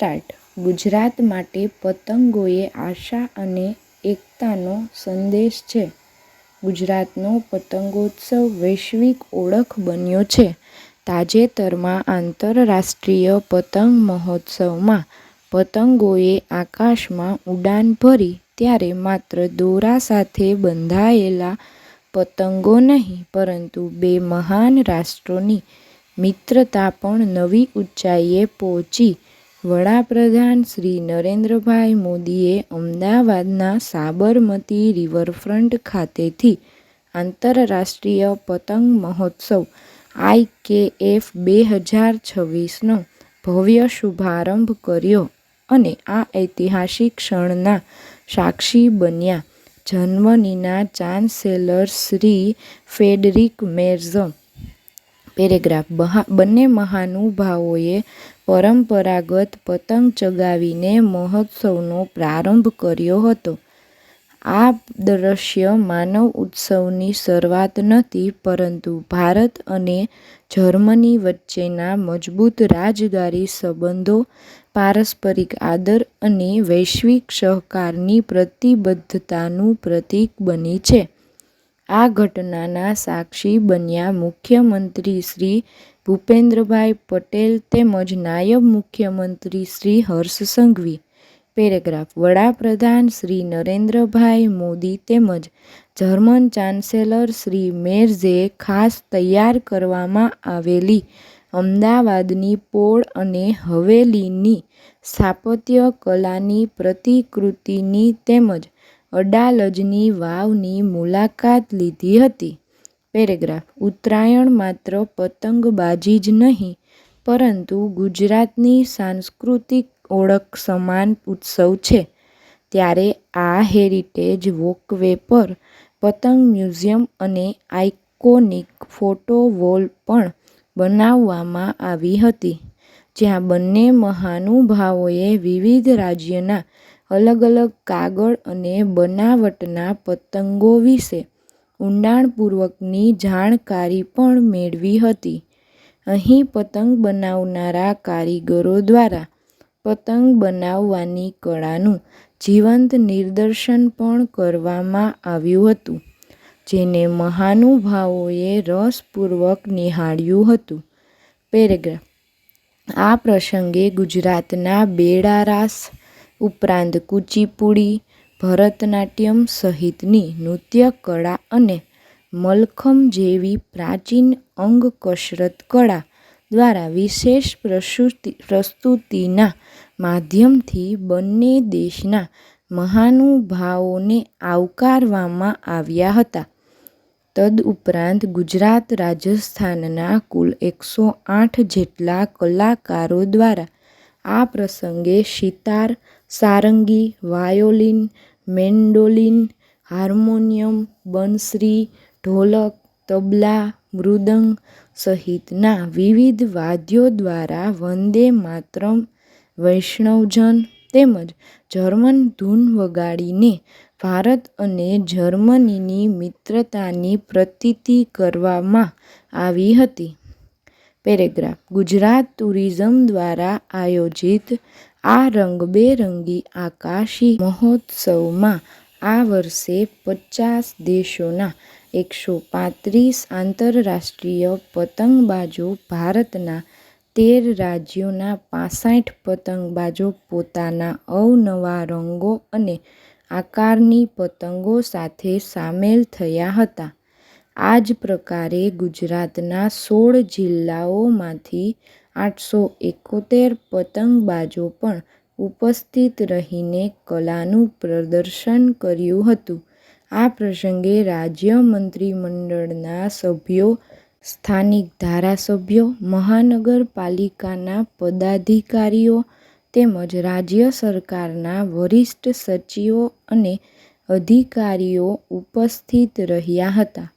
Start. Gujarat માટે પતંગોએ આશા અને એકતાનો સંદેશ છે. ગુજરાતનો પતંગોત્સવ વૈશ્વિક ઓળખ બન્યો છે. તાજેતરમાં આંતરરાષ્ટ્રીય પતંગ મહોત્સવમાં પતંગોએ આકાશમાં ઉડાન ભરી ત્યારે માત્ર દોરા સાથે બંધાયેલા પતંગો નહીં, પરંતુ બે મહાન રાષ્ટ્રોની મિત્રતા પણ નવી ઊંચાઈએ પહોંચી. વડાપ્રધાન શ્રી નરેન્દ્રભાઈ મોદીએ અમદાવાદના સાબરમતી રિવરફ્રન્ટ ખાતેથી આંતરરાષ્ટ્રીય પતંગ મહોત્સવ IKF 2026નો ભવ્ય શુભારંભ કર્યો અને આ ઐતિહાસિક ક્ષણના સાક્ષી બન્યા. જર્મનીના ચાન્સેલર શ્રી ફ્રેડરિક મેર્ઝ. પેરેગ્રાફ. બંને મહાનુભાવોએ પરંપરાગત પતંગ ચગાવીને મહોત્સવનો પ્રારંભ કર્યો હતો. આ દ્રશ્ય માનવ ઉત્સવની શરૂઆત નથી, પરંતુ ભારત અને જર્મની વચ્ચેના મજબૂત રાજદ્વારી સંબંધો, પારસ્પરિક આદર અને વૈશ્વિક સહકારની પ્રતિબદ્ધતાનું પ્રતીક બની છે. આ ઘટનાના સાક્ષી બન્યા મુખ્યમંત્રી શ્રી ભૂપેન્દ્રભાઈ પટેલ તેમજ નાયબ મુખ્યમંત્રી શ્રી હર્ષ સંઘવી. પેરેગ્રાફ. વડાપ્રધાન શ્રી નરેન્દ્રભાઈ મોદી તેમજ જર્મન ચાન્સેલર શ્રી મેર્ઝે ખાસ તૈયાર કરવામાં આવેલી અમદાવાદની પોળ અને હવેલીની સ્થાપત્ય કલાની પ્રતિકૃતિની તેમજ અડાલજની વાવની મુલાકાત લીધી હતી. પેરેગ્રાફ. ઉત્તરાયણ માત્ર પતંગબાજી જ નહીં, પરંતુ ગુજરાતની સાંસ્કૃતિક ઓળખ સમાન ઉત્સવ છે. ત્યારે આ હેરિટેજ વોકવે પર પતંગ મ્યુઝિયમ અને આઇકોનિક ફોટો વોલ પણ બનાવવામાં આવી હતી, જ્યાં બંને મહાનુભાવોએ વિવિધ રાજ્યના અલગ અલગ કાગળ અને બનાવટના પતંગો વિશે ઊંડાણપૂર્વકની જાણકારી પણ મેળવી હતી. અહીં પતંગ બનાવનારા કારીગરો દ્વારા પતંગ બનાવવાની કળાનું જીવંત નિદર્શન પણ કરવામાં આવ્યું હતું, જેને મહાનુભાવોએ રસપૂર્વક નિહાળ્યું હતું. પેરેગ્રાફ. આ પ્રસંગે ગુજરાતના બેડા રાસ ઉપરાંત કુચીપુડી, ભરતનાટ્યમ સહિતની નૃત્ય કળા અને મલ્લખંબ જેવી પ્રાચીન અંગ કસરત કળા દ્વારા વિશેષ પ્રસ્તુતિના માધ્યમથી બંને દેશના મહાનુભાવોને આવકારવામાં આવ્યા હતા. તદુપરાંત ગુજરાત રાજસ્થાનના કુલ 108 જેટલા કલાકારો દ્વારા આ પ્રસંગે સિતાર, સારંગી, વાયોલિન, મેન્ડોલિન, હાર્મોનિયમ, બંસરી, ઢોલક, તબલા, મૃદંગ સહિતના વિવિધ વાદ્યો દ્વારા વંદે માતરમ, વૈષ્ણવજન તેમજ જર્મન ધૂન વગાડીને ભારત અને જર્મનીની મિત્રતાની પ્રતીતિ કરવામાં આવી હતી. પેરેગ્રાફ. ગુજરાત ટુરિઝમ દ્વારા આયોજિત આ રંગબેરંગી આકાશી મહોત્સવમાં આ વર્ષે 50 દેશોના 135 આંતરરાષ્ટ્રીય પતંગબાજો, ભારતના 13 રાજ્યોના 65 પતંગબાજો પોતાના અવનવા રંગો અને આકારની પતંગો સાથે સામેલ થયા હતા. આ જ પ્રકારે ગુજરાતના 16 જિલ્લાઓમાંથી 871 પતંગબાજો પણ ઉપસ્થિત રહીને કલાનું પ્રદર્શન કર્યું હતું. આ પ્રસંગે રાજ્ય મંત્રીમંડળના સભ્યો, સ્થાનિક ધારાસભ્યો, મહાનગરપાલિકાના પદાધિકારીઓ તેમજ રાજ્ય સરકારના વરિષ્ઠ સચિવો અને અધિકારીઓ ઉપસ્થિત રહ્યા હતા.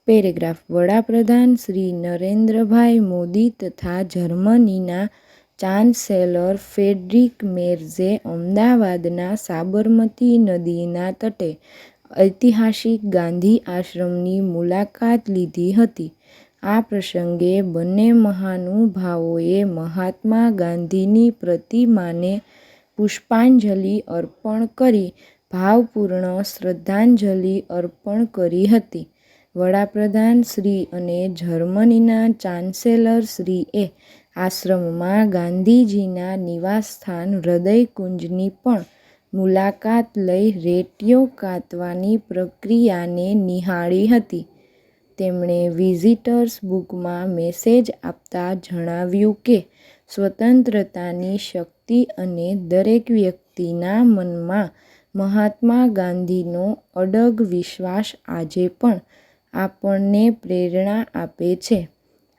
પેરેગ્રાફ. વડાપ્રધાન શ્રી નરેન્દ્રભાઈ મોદી તથા જર્મનીના ચાન્સેલર ફ્રેડરિક મેર્ઝે અમદાવાદના સાબરમતી નદીના તટે ઐતિહાસિક ગાંધી આશ્રમની મુલાકાત લીધી હતી. આ પ્રસંગે બંને મહાનુભાવોએ મહાત્મા ગાંધીની પ્રતિમાને પુષ્પાંજલિ અર્પણ કરી ભાવપૂર્ણ શ્રદ્ધાંજલિ અર્પણ કરી હતી. વડાપ્રધાન શ્રી અને જર્મનીના ચાન્સેલર શ્રીએ આશ્રમમાં ગાંધીજીના નિવાસસ્થાન હૃદયકુંજની પણ મુલાકાત લઈ રેટીઓ કાતવાની પ્રક્રિયાને નિહાળી હતી. તેમણે વિઝિટર્સ બુકમાં મેસેજ આપતા જણાવ્યું કે સ્વતંત્રતાની શક્તિ અને દરેક વ્યક્તિના મનમાં મહાત્મા ગાંધીનો અડગ વિશ્વાસ આજે પણ આપણને પ્રેરણા આપે છે.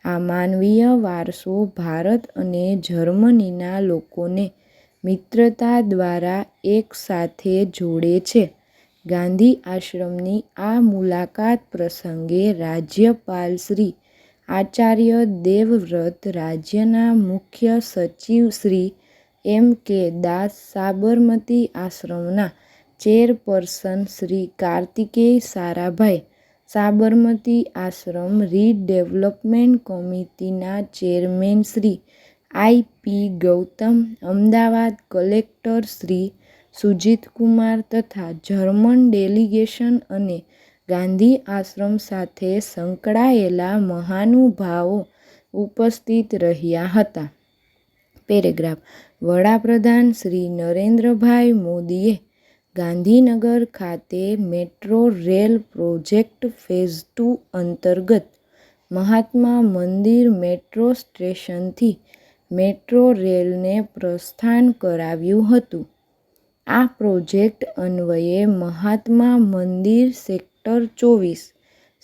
આ માનવીય વારસો ભારત અને જર્મનીના લોકોને મિત્રતા દ્વારા એક સાથે જોડે છે. ગાંધી આશ્રમની આ મુલાકાત પ્રસંગે રાજ્યપાલ શ્રી આચાર્ય દેવવ્રત, રાજ્યના મુખ્ય સચિવ શ્રી એમ. કે. દાસ, સાબરમતી આશ્રમના ચેરપર્સન શ્રી કાર્તિકેય સારાભાઈ, સાબરમતી આશ્રમ રીડેવલપમેન્ટ કમિટીના ચેરમેન શ્રી આઈ. પી. ગૌતમ, અમદાવાદ કલેક્ટર શ્રી સુજીતકુમાર તથા જર્મન ડેલિગેશન અને ગાંધી આશ્રમ સાથે સંકળાયેલા મહાનુભાવો ઉપસ્થિત રહ્યા હતા. પેરેગ્રાફ. વડાપ્રધાન શ્રી નરેન્દ્રભાઈ મોદીએ ગાંધીનગર ખાતે મેટ્રો રેલ પ્રોજેક્ટ ફેઝ 2 અંતર્ગત મહાત્મા મંદિર મેટ્રો સ્ટેશનથી મેટ્રો રેલને પ્રસ્થાન કરાવ્યું હતું. આ પ્રોજેક્ટ અન્વયે મહાત્મા મંદિર સેક્ટર 24,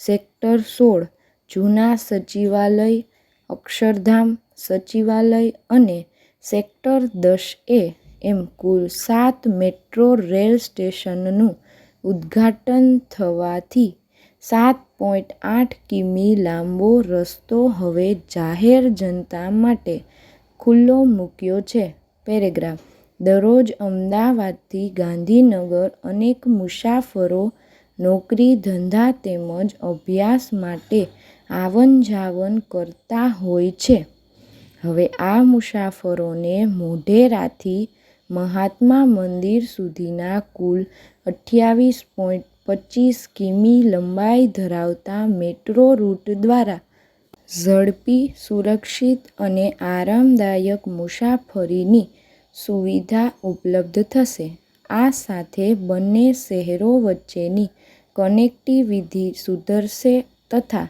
સેક્ટર 16, જૂના સચિવાલય, અક્ષરધામ સચિવાલય અને સેક્ટર 10A એમ કુલ 7 મેટ્રો રેલ સ્ટેશનનું ઉદ્ઘાટન થવાથી 7.8 કિમી લાંબો રસ્તો હવે જાહેર જનતા માટે ખુલ્લો મૂક્યો છે. પેરેગ્રાફ. દરરોજ અમદાવાદથી ગાંધીનગર અનેક મુસાફરો નોકરી, ધંધા તેમજ અભ્યાસ માટે આવન-જાવન કરતા હોય છે. હવે આ મુસાફરોને મોઢેરાથી મહાત્મા મંદિર સુધીના કુલ 28.25 કિમી લંબાઈ ધરાવતા મેટ્રો રૂટ દ્વારા ઝડપી, સુરક્ષિત અને આરામદાયક મુસાફરીની સુવિધા ઉપલબ્ધ થશે. આ સાથે બંને શહેરો વચ્ચેની કનેક્ટિવિટી સુધરશે તથા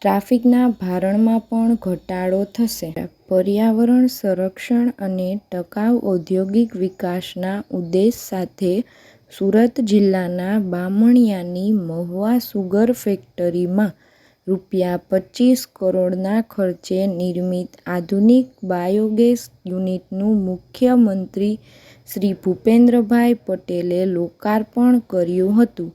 ટ્રાફિકના ભારણમાં પણ ઘટાડો થશે. પર્યાવરણ સંરક્ષણ અને ટકાઉ ઔદ્યોગિક વિકાસના ઉદ્દેશ સાથે સુરત જિલ્લાના બામણિયાની મહુવા સુગર ફેક્ટરીમાં રૂ.25 કરોડના ખર્ચે નિર્મિત આધુનિક બાયોગેસ યુનિટનું મુખ્યમંત્રી શ્રી ભૂપેન્દ્રભાઈ પટેલે લોકાર્પણ કર્યું હતું.